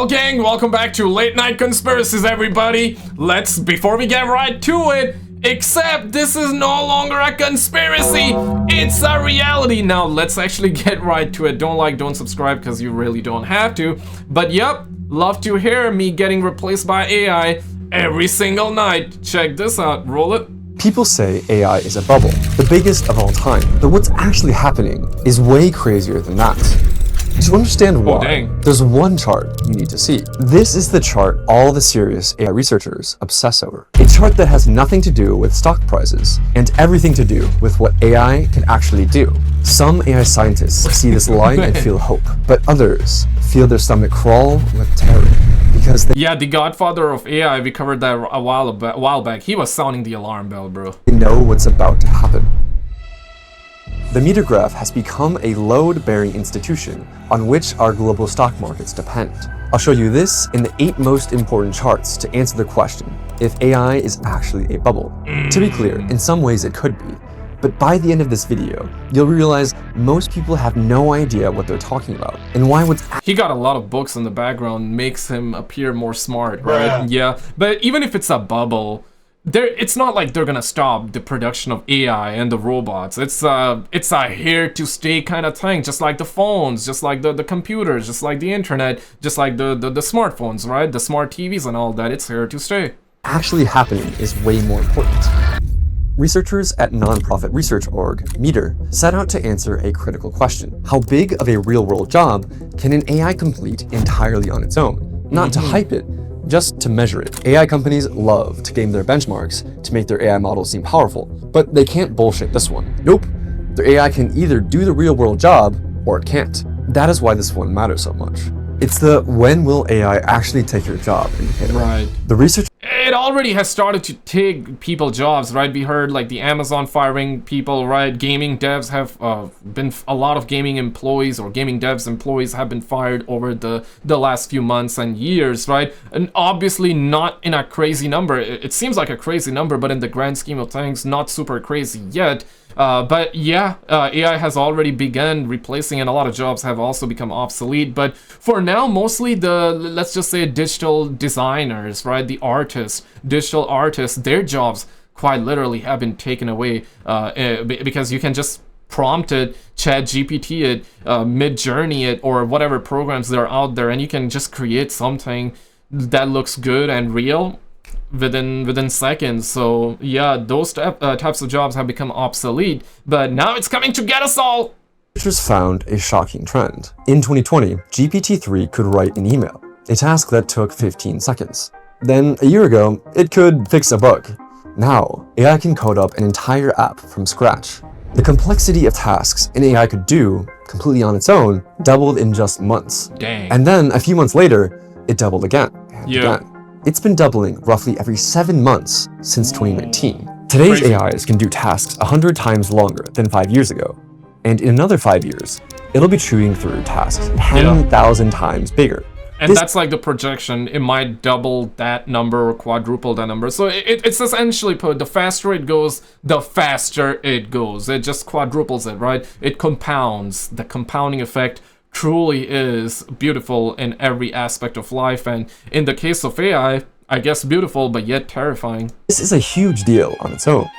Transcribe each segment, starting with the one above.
Yo gang, welcome back to Late Night Conspiracies everybody. Before we get right to it, except this is no longer a conspiracy, it's a reality. Now let's actually get right to it. Don't subscribe because you really don't have to. But yep, love to hear me getting replaced by AI every single night. Check this out, roll it. People say AI is a bubble, the biggest of all time, but what's actually happening is way crazier than that. To understand why, there's one chart you need to see. This is the chart all the serious AI researchers obsess over. A chart that has nothing to do with stock prices and everything to do with what AI can actually do. Some AI scientists see this line and feel hope, but others feel their stomach crawl with terror. Because yeah, the godfather of AI, we covered that a while back. He was sounding the alarm bell, bro. They know what's about to happen. The meter graph has become a load-bearing institution on which our global stock markets depend. I'll show you this in the 8 most important charts to answer the question if AI is actually a bubble. To be clear, in some ways it could be, but by the end of this video, you'll realize most people have no idea what they're talking about and why He got a lot of books in the background, makes him appear more smart, right? Yeah, but even if it's a bubble, it's not like they're gonna stop the production of AI and the robots. It's a here to stay kind of thing, just like the phones, just like the computers, just like the internet, just like the smartphones, right? The smart TVs and all that, it's here to stay. Actually happening is way more important. Researchers at nonprofit research org, Meter, set out to answer a critical question. How big of a real-world job can an AI complete entirely on its own? Not to hype it, just to measure it. AI companies love to game their benchmarks to make their AI models seem powerful, but they can't bullshit this one. Nope, their AI can either do the real-world job or it can't. That is why this one matters so much. It's the when will AI actually take your job indicator. Right. The research it already has started to take people jobs, right? We heard like the Amazon firing people, right? Gaming devs have been a lot of gaming employees or gaming devs employees have been fired over the last few months and years, right? And obviously not in a crazy number. It seems like a crazy number, but in the grand scheme of things, not super crazy yet. But yeah, AI has already begun replacing, and a lot of jobs have also become obsolete. But for now, mostly let's just say digital designers, right? The artists, digital artists, their jobs quite literally have been taken away because you can just prompt it, ChatGPT it, Midjourney it, or whatever programs that are out there, and you can just create something that looks good and real within seconds. So yeah, those types of jobs have become obsolete, but now it's coming to get us all. Researchers found a shocking trend. In 2020, GPT-3 could write an email, a task that took 15 seconds. Then a year ago, it could fix a bug. Now, AI can code up an entire app from scratch. The complexity of tasks an AI could do completely on its own doubled in just months. Dang. And then a few months later, it doubled again and yeah. again. It's been doubling roughly every 7 months since 2019. Today's AIs can do tasks 100 times longer than 5 years ago. And in another 5 years, it'll be chewing through tasks 10,000 times bigger. And that's like the projection. It might double that number or quadruple that number. So it's essentially put, the faster it goes, the faster it goes. It just quadruples it, right? It compounds. The compounding effect truly is beautiful in every aspect of life, and in the case of AI, I guess beautiful but yet terrifying. This is a huge deal on its own.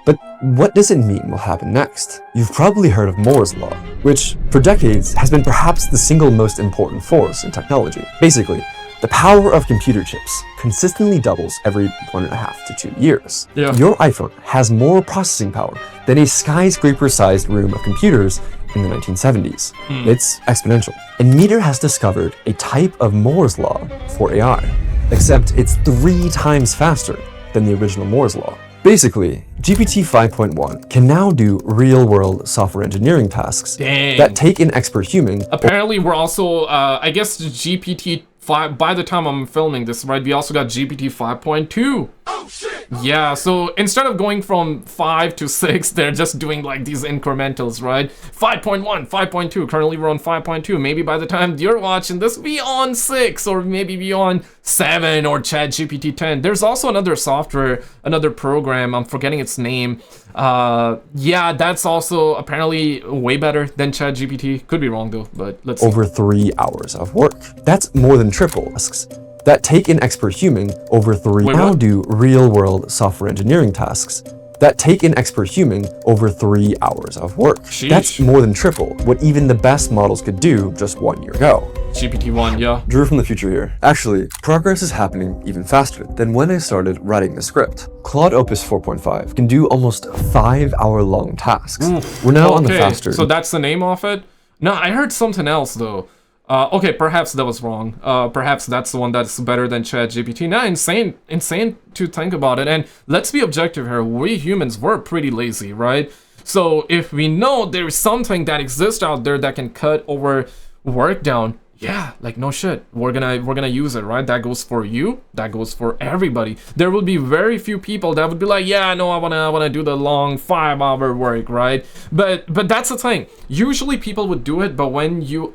But what does it mean will happen next? You've probably heard of Moore's Law, which for decades has been perhaps the single most important force in technology. Basically, the power of computer chips consistently doubles every 1.5 to 2 years. Yeah. Your iPhone has more processing power than a skyscraper-sized room of computers in the 1970s. It's exponential. And Meter has discovered a type of Moore's Law for AI, except it's 3 times faster than the original Moore's Law. Basically, GPT 5.1 can now do real-world software engineering tasks that take an expert human. Apparently, we're also, I guess GPT 5, by the time I'm filming this, right, we also got GPT 5.2. Oh shit! Yeah, so instead of going from 5 to 6, they're just doing like these incrementals, right? 5.1, 5.2, currently we're on 5.2. Maybe by the time you're watching this, be on 6, or maybe be on 7 or ChatGPT 10. There's also another software, another program, I'm forgetting its name. Yeah, that's also apparently way better than ChatGPT. Could be wrong though, but let's see. Over 3 hours of work. That's more than triple tasks that take an expert human over 3 Wait, now what? do real-world software engineering tasks that take an expert human over 3 hours of work. Sheesh. That's more than triple what even the best models could do just 1 year ago. GPT-1, yeah. Drew from the future here. Actually, progress is happening even faster than when I started writing the script. Claude Opus 4.5 can do almost 5-hour-long tasks. We're now on the faster. So that's the name of it? No, I heard something else though. Okay, perhaps that was wrong. Perhaps that's the one that's better than ChatGPT. Now, insane to think about it. And let's be objective here. We humans were pretty lazy, right? So if we know there's something that exists out there that can cut our work down, yeah, like no shit, we're gonna use it, right? That goes for you, that goes for everybody. There will be very few people that would be like, yeah, no, I wanna do the long 5-hour work, right? But that's the thing. Usually people would do it, but when you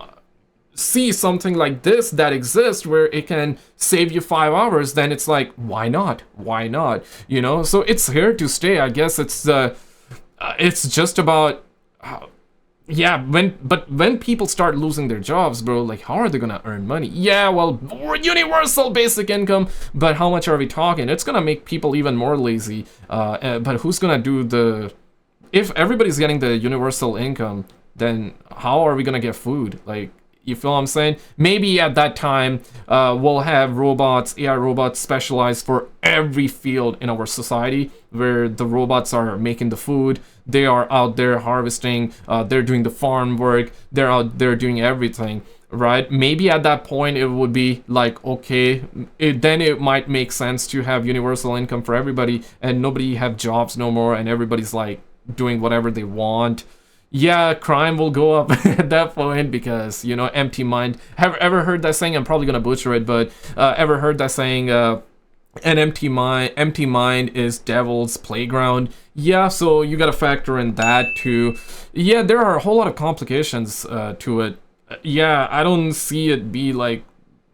see something like this that exists where it can save you 5 hours, then it's like, why not? Why not? You know, so it's here to stay. I guess it's just about yeah, when people start losing their jobs, bro, like how are they gonna earn money? Yeah, well, universal basic income, but how much are we talking? It's gonna make people even more lazy. But who's gonna do the, if everybody's getting the universal income, then how are we gonna get food? Like, you feel what I'm saying? Maybe at that time, we'll have robots, AI robots specialized for every field in our society, where the robots are making the food, they are out there harvesting, they're doing the farm work, they're out there doing everything, right? Maybe at that point it would be like, okay, then it might make sense to have universal income for everybody, and nobody have jobs no more, and everybody's like doing whatever they want. Yeah, crime will go up at that point because, you know, empty mind. Have ever heard that saying? I'm probably gonna butcher it, but ever heard that saying? An empty mind is devil's playground. Yeah, so you gotta factor in that too. Yeah, there are a whole lot of complications to it. Yeah, I don't see it be like,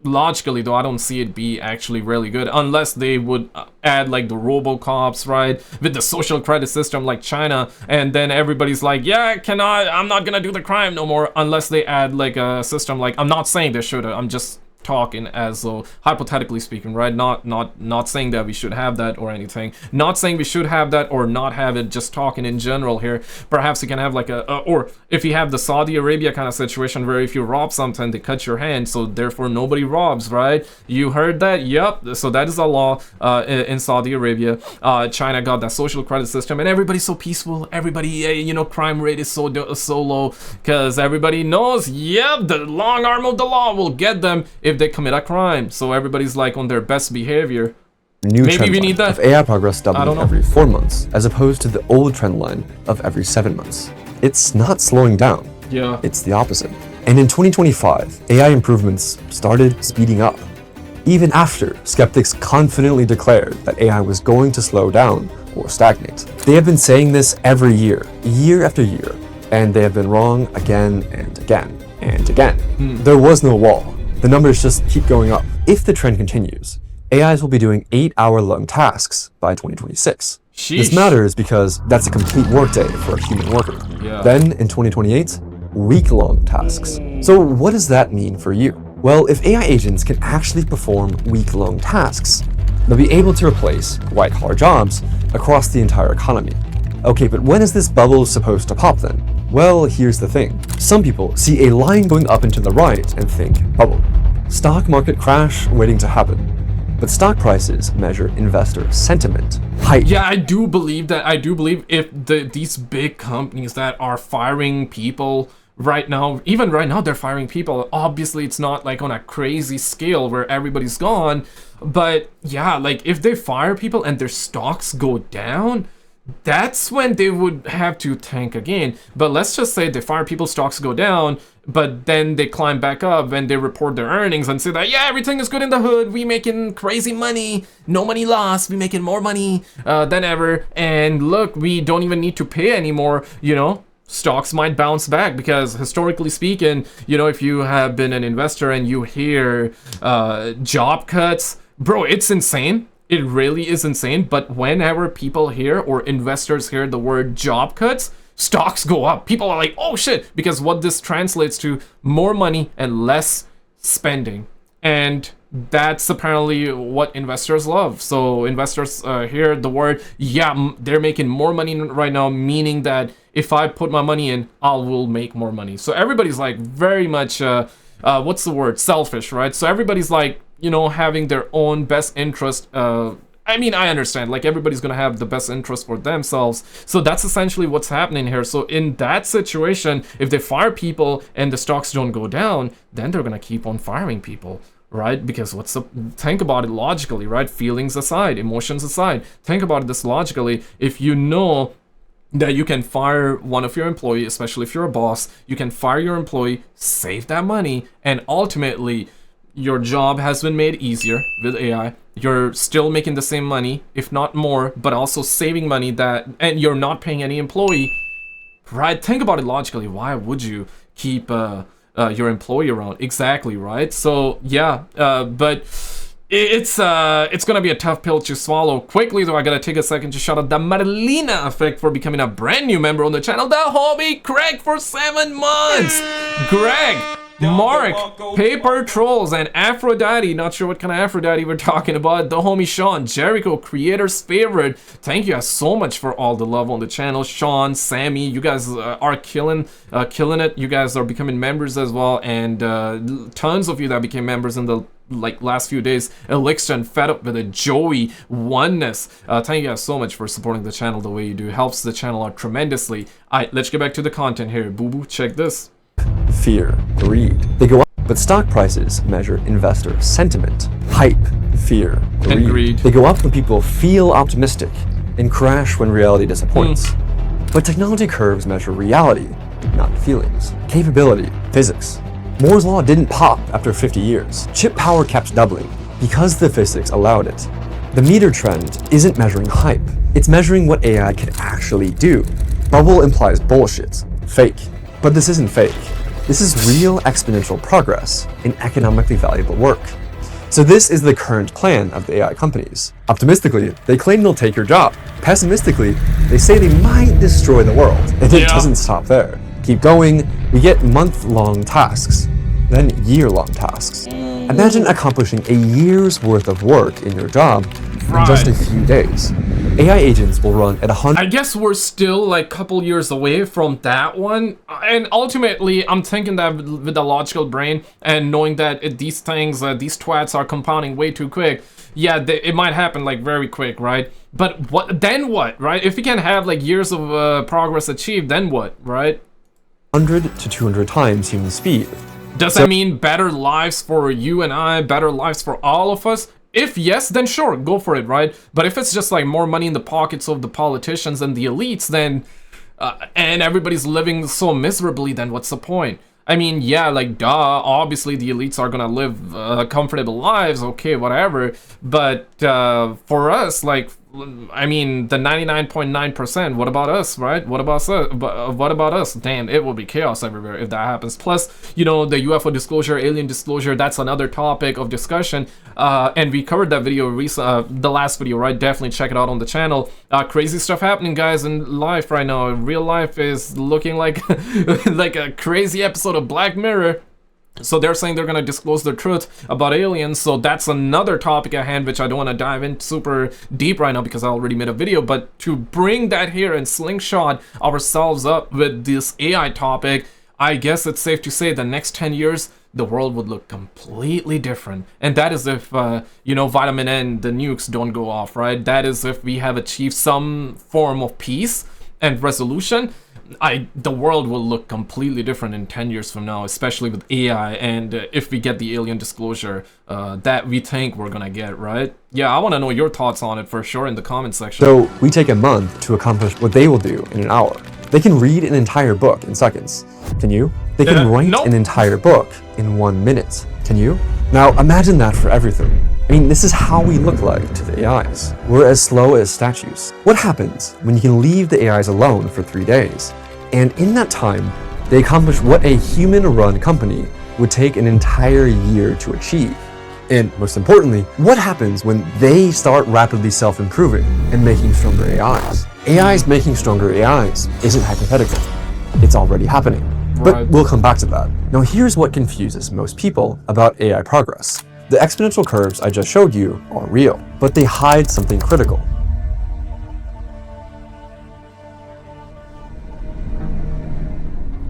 logically though, I don't see it be actually really good unless they would add like the RoboCops, right, with the social credit system like China, and then everybody's like, yeah, I'm not gonna do the crime no more unless they add like a system like, I'm not saying they should, I'm just talking as though hypothetically speaking, right? Not saying that we should have that or anything, not saying we should have that or not have it, just talking in general here. Perhaps you can have like or if you have the Saudi Arabia kind of situation where if you rob something they cut your hand, so therefore nobody robs, right? You heard that? Yep. So that is a law in Saudi Arabia. China got that social credit system and everybody's so peaceful, everybody, you know, crime rate is so low because everybody knows, yep, the long arm of the law will get them if they commit a crime, so everybody's like on their best behavior. New Maybe trend we line need that. of AI progress I don't doubling know. every 4 months, as opposed to the old trend line of every 7 months. It's not slowing down. Yeah. It's the opposite. And in 2025, AI improvements started speeding up, even after skeptics confidently declared that AI was going to slow down or stagnate. They have been saying this every year, year after year, and they have been wrong again and again and again. There was no wall. The numbers just keep going up. If the trend continues, AIs will be doing 8-hour-long tasks by 2026. Sheesh. This matters because that's a complete workday for a human worker. Yeah. Then, in 2028, week-long tasks. So what does that mean for you? Well, if AI agents can actually perform week-long tasks, they'll be able to replace white-collar jobs across the entire economy. Okay, but when is this bubble supposed to pop then? Well, here's the thing. Some people see a line going up and to the right and think bubble. Stock market crash waiting to happen. But stock prices measure investor sentiment. Hype. Yeah, I do believe that. I do believe if these big companies that are firing people right now, even right now they're firing people. Obviously, it's not like on a crazy scale where everybody's gone. But yeah, like if they fire people and their stocks go down, that's when they would have to tank again. But let's just say they fire people, stocks go down, but then they climb back up and they report their earnings and say that, yeah, everything is good in the hood, we making crazy money, no money lost, we making more money than ever, and look, we don't even need to pay anymore, you know. Stocks might bounce back because historically speaking, you know, if you have been an investor and you hear job cuts, bro, it's insane. It really is insane. But whenever people hear or investors hear the word job cuts, stocks go up. People are like, oh shit, because what this translates to, more money and less spending. And that's apparently what investors love. So investors hear the word, yeah, they're making more money right now, meaning that if I put my money in, I will make more money. So everybody's like very much, what's the word? Selfish, right? So everybody's like, you know, having their own best interest. I mean, I understand, like everybody's gonna have the best interest for themselves. So that's essentially what's happening here. So in that situation, if they fire people and the stocks don't go down, then they're gonna keep on firing people, right? Because think about it logically, right? Feelings aside, emotions aside, think about this logically. If you know that you can fire one of your employees, especially if you're a boss, you can fire your employee, save that money, and ultimately your job has been made easier with AI. You're still making the same money, if not more, but also saving money and you're not paying any employee, right? Think about it logically. Why would you keep your employee around? Exactly, right? So yeah, but it's gonna be a tough pill to swallow. Quickly though, I gotta take a second to shout out the Marlena Effect for becoming a brand new member on the channel. The homie Greg for 7 months. Greg, Mark, Paper Trolls, and Aphrodite. Not sure what kind of Aphrodite we're talking about. The homie Sean, Jericho, creator's favorite. Thank you guys so much for all the love on the channel. Sean, Sammy, you guys are killing it. You guys are becoming members as well, and tons of you that became members in the last few days. Elixir and Fed Up with a Joey, Oneness. Thank you guys so much for supporting the channel the way you do. It helps the channel out tremendously. Alright, let's get back to the content here. Boo boo, check this. Fear, greed. They go up, but stock prices measure investor sentiment. Hype, fear, And greed. They go up when people feel optimistic and crash when reality disappoints. But technology curves measure reality, not feelings. Capability, physics. Moore's law didn't pop after 50 years. Chip power kept doubling because the physics allowed it. The meter trend isn't measuring hype. It's measuring what AI can actually do. Bubble implies bullshit, fake. But this isn't fake. This is real exponential progress in economically valuable work. So this is the current plan of the AI companies. Optimistically, they claim they'll take your job. Pessimistically, they say they might destroy the world. And it doesn't stop there. Keep going, we get month-long tasks, then year-long tasks. Imagine accomplishing a year's worth of work in your job in just a few days. AI agents will run at 100. I guess we're still like a couple years away from that one. And ultimately, I'm thinking that with the logical brain and knowing that these things, these twats are compounding way too quick. Yeah, it might happen like very quick, right? But then what, right? If we can have like years of progress achieved, then what, right? 100 to 200 times human speed. Does that mean better lives for you and I, better lives for all of us? If yes, then sure, go for it, right? But if it's just like more money in the pockets of the politicians and the elites, then, and everybody's living so miserably, then what's the point? I mean, yeah, like, duh, obviously the elites are gonna live comfortable lives, okay, whatever. But for us, like, I mean, the 99.9%, what about us, right? What about us? What about us? Damn, it will be chaos everywhere if that happens. Plus, you know, the UFO disclosure, alien disclosure, that's another topic of discussion. And we covered that video, the last video, right? Definitely check it out on the channel. Crazy stuff happening, guys, in life right now. Real life is looking like, like a crazy episode of Black Mirror. So they're saying they're going to disclose the truth about aliens, so that's another topic at hand which I don't want to dive in super deep right now because I already made a video. But to bring that here and slingshot ourselves up with this AI topic, I guess it's safe to say the next 10 years the world would look completely different. And that is if, you know, vitamin N, the nukes don't go off, right? That is if we have achieved some form of peace and resolution. the world will look completely different in 10 years from now, especially with AI, and if we get the alien disclosure that we think we're gonna get, right? Yeah, I want to know your thoughts on it for sure in the comment section. So we take a month to accomplish what they will do in an hour. They can read an entire book in seconds. Can you? They can write nope. an entire book in 1 minute. Can you? Now imagine that for everything. I mean, this is how we look like to the AIs. We're as slow as statues. What happens when you can leave the AIs alone for 3 days? And in that time, they accomplish what a human-run company would take an entire year to achieve. And most importantly, what happens when they start rapidly self-improving and making stronger AIs? AIs making stronger AIs isn't hypothetical. It's already happening. But we'll come back to that. Now here's what confuses most people about AI progress. The exponential curves I just showed you are real, but they hide something critical.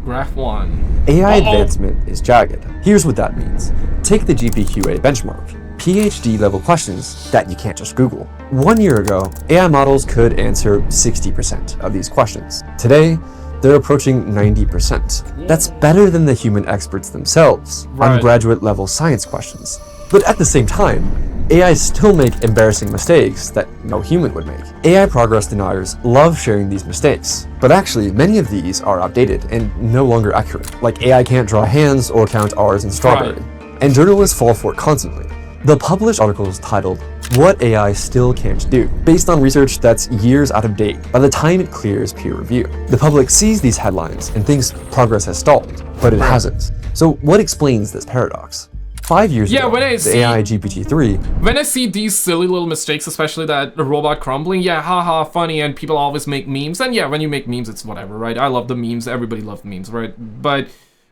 Graph 1. AI advancement is jagged. Here's what that means. Take the GPQA benchmark. PhD level questions that you can't just Google. 1 year ago, AI models could answer 60% of these questions. Today, they're approaching 90%. That's better than the human experts themselves on graduate level science questions. But at the same time, AI still make embarrassing mistakes that no human would make. AI progress deniers love sharing these mistakes, but actually many of these are outdated and no longer accurate, like AI can't draw hands or count R's in strawberry. And journalists fall for it constantly. They'll publish articles titled, "What AI Still Can't Do," based on research that's years out of date by the time it clears peer review. The public sees these headlines and thinks progress has stalled, but it hasn't. So what explains this paradox? 5 years ago, the AI GPT-3... When I see these silly little mistakes, especially that the robot crumbling, yeah, haha, funny, and people always make memes, and yeah, when you make memes, it's whatever, right? I love the memes, everybody loves memes, right? But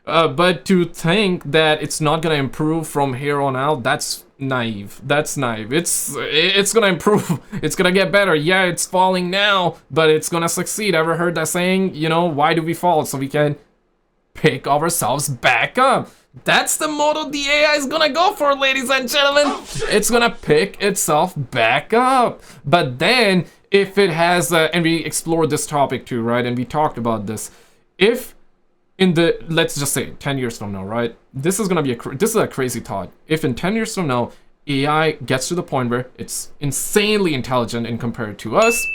to think that it's not gonna improve from here on out, that's naive. That's naive. It's gonna improve. It's gonna get better. Yeah, it's falling now, but it's gonna succeed. Ever heard that saying? You know, why do we fall? So we can pick ourselves back up. That's the motto the AI is gonna go for, ladies and gentlemen. It's gonna pick itself back up. But then, if it has, and we explored this topic too, right? And we talked about this. If in the, let's just say 10 years from now, right? This is gonna be this is a crazy thought. If in 10 years from now, AI gets to the point where it's insanely intelligent in compared to us,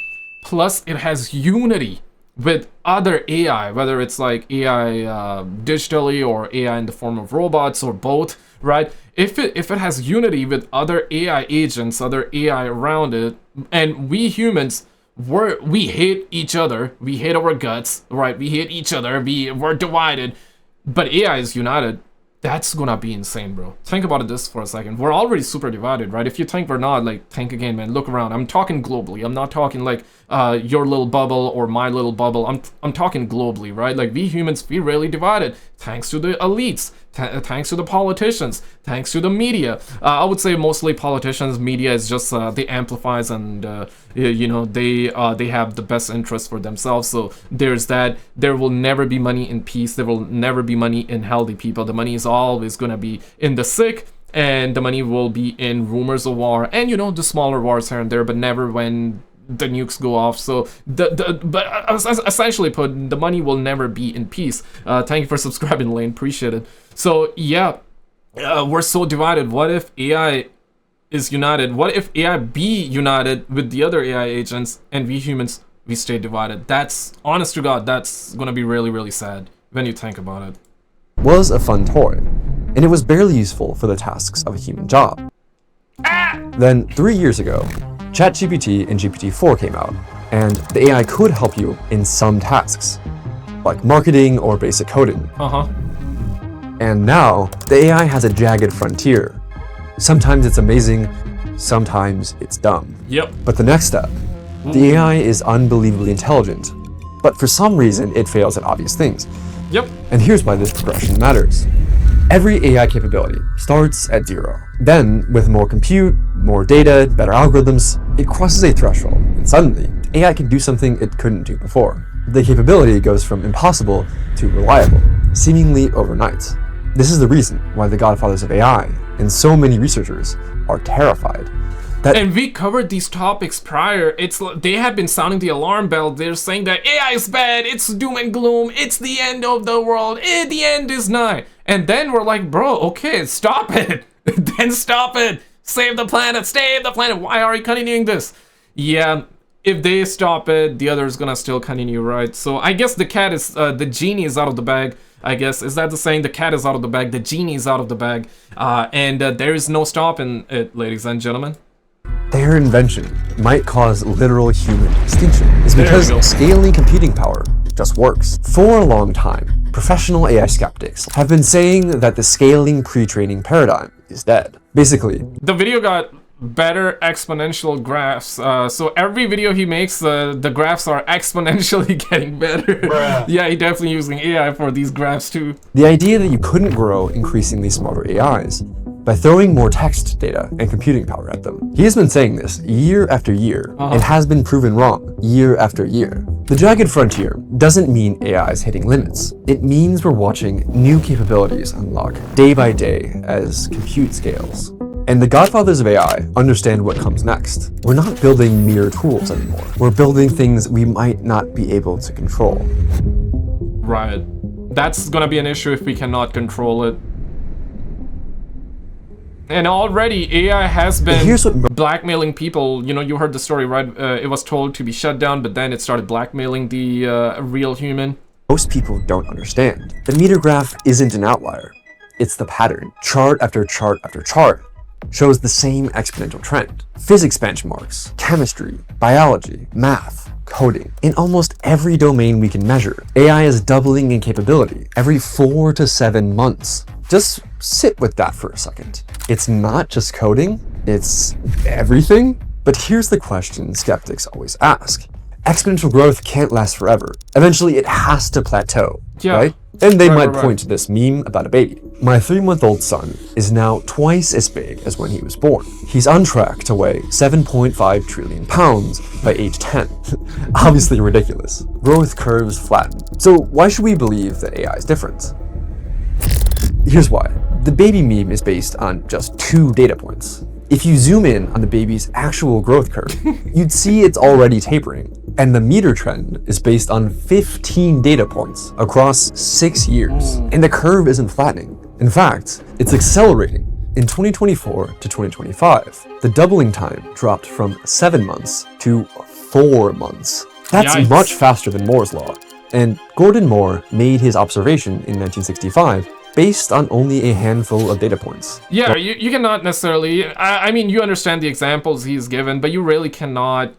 plus it has unity with other AI, whether it's like AI digitally or AI in the form of robots or both, right? If it has unity with other AI agents, other AI around it, and we humans, we hate each other, we hate our guts, right? We hate each other, we're divided, but AI is united. That's gonna be insane, bro. Think about this for a second. We're already super divided, right? If you think we're not, like, think again, man. Look around. I'm talking globally. I'm not talking like your little bubble or my little bubble. I'm talking globally, right? Like, we humans, we really divided. Thanks to the elites. Thanks to the politicians. Thanks to the media. I would say mostly politicians. Media is just they amplifies and you know, they have the best interest for themselves. So there's that. There will never be money in peace. There will never be money in healthy people. The money is always gonna be in the sick, and the money will be in rumors of war and, you know, the smaller wars here and there, but never when the nukes go off. So but essentially put, the money will never be in peace. Thank you for subscribing, Lane, appreciate it. So yeah, we're so divided. What if AI is united? What if AI be united with the other AI agents and we humans, we stay divided? That's, honest to God, that's gonna be really, really sad when you think about it. Was a fun toy, and it was barely useful for the tasks of a human job. Then 3 years ago, ChatGPT and GPT-4 came out, and the AI could help you in some tasks, like marketing or basic coding. And now, the AI has a jagged frontier. Sometimes it's amazing, sometimes it's dumb. Yep. But the next step, the AI is unbelievably intelligent, but for some reason it fails at obvious things. Yep. And here's why this progression matters. Every AI capability starts at 0. Then, with more compute, more data, better algorithms, it crosses a threshold, and suddenly, AI can do something it couldn't do before. The capability goes from impossible to reliable, seemingly overnight. This is the reason why the godfathers of AI and so many researchers are terrified. And we covered these topics prior. They have been sounding the alarm bell. They're saying that AI is bad, it's doom and gloom, it's the end of the world, the end is nigh. And then we're like, bro, okay, stop it. Then stop it. Save the planet, save the planet. Why are you continuing this? Yeah, if they stop it, the other's gonna still continue, right? So I guess the genie is out of the bag. I guess, is that the saying? The cat is out of the bag, the genie is out of the bag, and there is no stopping it, ladies and gentlemen. Their invention might cause literal human extinction is because scaling computing power just works. For a long time, professional AI skeptics have been saying that the scaling pre-training paradigm is dead. Basically, the video got better exponential graphs, so every video he makes, the graphs are exponentially getting better. Yeah, he definitely using AI for these graphs too. The idea that you couldn't grow increasingly smarter AIs by throwing more text data and computing power at them. He has been saying this year after year and has been proven wrong year after year. The jagged frontier doesn't mean AI is hitting limits. It means we're watching new capabilities unlock day by day as compute scales. And the godfathers of AI understand what comes next. We're not building mere tools anymore. We're building things we might not be able to control. Right. That's gonna be an issue if we cannot control it. And already AI has been blackmailing people. You know, you heard the story, right? It was told to be shut down, but then it started blackmailing the real human. Most people don't understand. The meter graph isn't an outlier. It's the pattern. Chart after chart after chart shows the same exponential trend. Physics benchmarks, chemistry, biology, math, coding. In almost every domain we can measure, AI is doubling in capability every 4 to 7 months. Just sit with that for a second. It's not just coding, it's everything. But here's the question skeptics always ask. Exponential growth can't last forever. Eventually it has to plateau, right? And they might point to this meme about a baby. My 3-month-old son is now twice as big as when he was born. He's on track to weigh 7.5 trillion pounds by age 10. Obviously ridiculous. Growth curves flatten. So why should we believe that AI is different? Here's why. The baby meme is based on just 2 data points. If you zoom in on the baby's actual growth curve, you'd see it's already tapering. And the meter trend is based on 15 data points across 6 years. And the curve isn't flattening. In fact, it's accelerating. In 2024 to 2025, the doubling time dropped from 7 months to 4 months. That's much faster than Moore's law. And Gordon Moore made his observation in 1965 based on only a handful of data points. Yeah, you cannot necessarily, I mean, you understand the examples he's given, but you really cannot,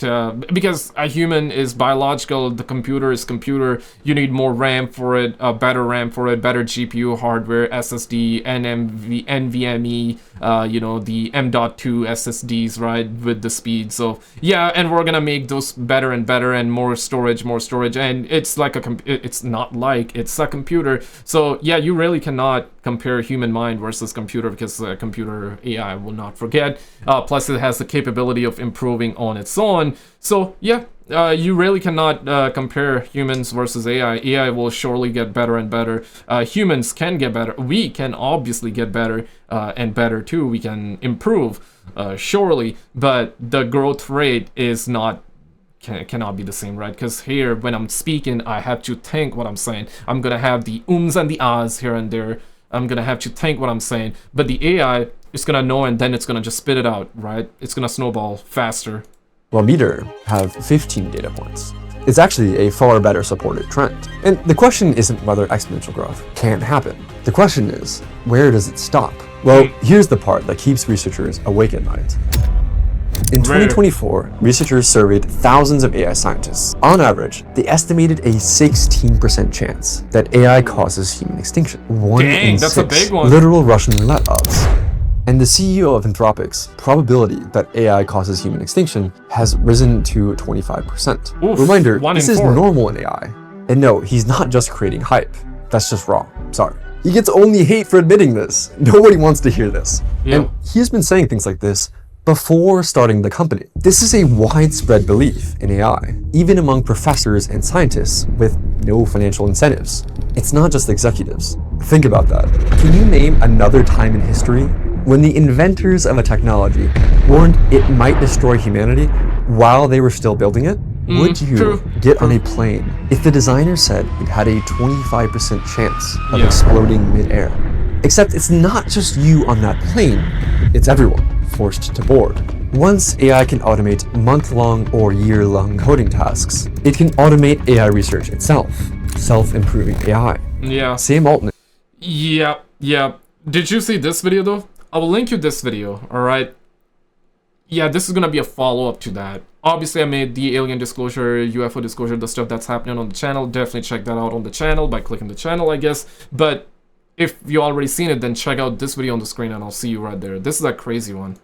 because a human is biological, the computer is computer, you need more RAM for it, better RAM for it, better GPU hardware, SSD, NVMe, you know, the M.2 SSDs, right, with the speed. So yeah, and we're gonna make those better and better and more storage, and it's like it's a computer. So yeah, you really cannot compare human mind versus computer, because computer AI will not forget. Plus it has the capability of improving on its own. So yeah, you really cannot compare humans versus AI. AI will surely get better and better. Humans can get better. We can obviously get better and better too. We can improve, surely, but the growth rate is not cannot be the same, right? Because here, when I'm speaking, I have to think what I'm saying. I'm gonna have the ums and the ahs here and there. I'm gonna have to think what I'm saying. But the AI is gonna know, and then it's gonna just spit it out, right? It's gonna snowball faster. While meter have 15 data points. It's actually a far better supported trend. And the question isn't whether exponential growth can't happen. The question is, where does it stop? Well, here's the part that keeps researchers awake at night. In 2024, researchers surveyed thousands of AI scientists. On average, they estimated a 16% chance that AI causes human extinction. 1 in 6 that's a big one. Literal Russian roulette odds. And the CEO of Anthropic's probability that AI causes human extinction has risen to 25%. Oof, Reminder, 1 this in is 4. normal in AI. And no, he's not just creating hype. That's just wrong. Sorry. He gets only hate for admitting this. Nobody wants to hear this. Yeah. And he's been saying things like this before starting the company. This is a widespread belief in AI, even among professors and scientists with no financial incentives. It's not just executives. Think about that. Can you name another time in history When the inventors of a technology warned it might destroy humanity while they were still building it, would you get on a plane if the designer said it had a 25% chance of exploding mid-air? Except it's not just you on that plane, it's everyone forced to board. Once AI can automate month-long or year-long coding tasks, it can automate AI research itself, self-improving AI. Yeah. Sam Altman. Yeah. Did you see this video though? I will link you this video, alright? Yeah, this is gonna be a follow-up to that. Obviously, I made the alien disclosure, UFO disclosure, the stuff that's happening on the channel. Definitely check that out on the channel by clicking the channel, I guess. But if you already seen it, then check out this video on the screen and I'll see you right there. This is a crazy one.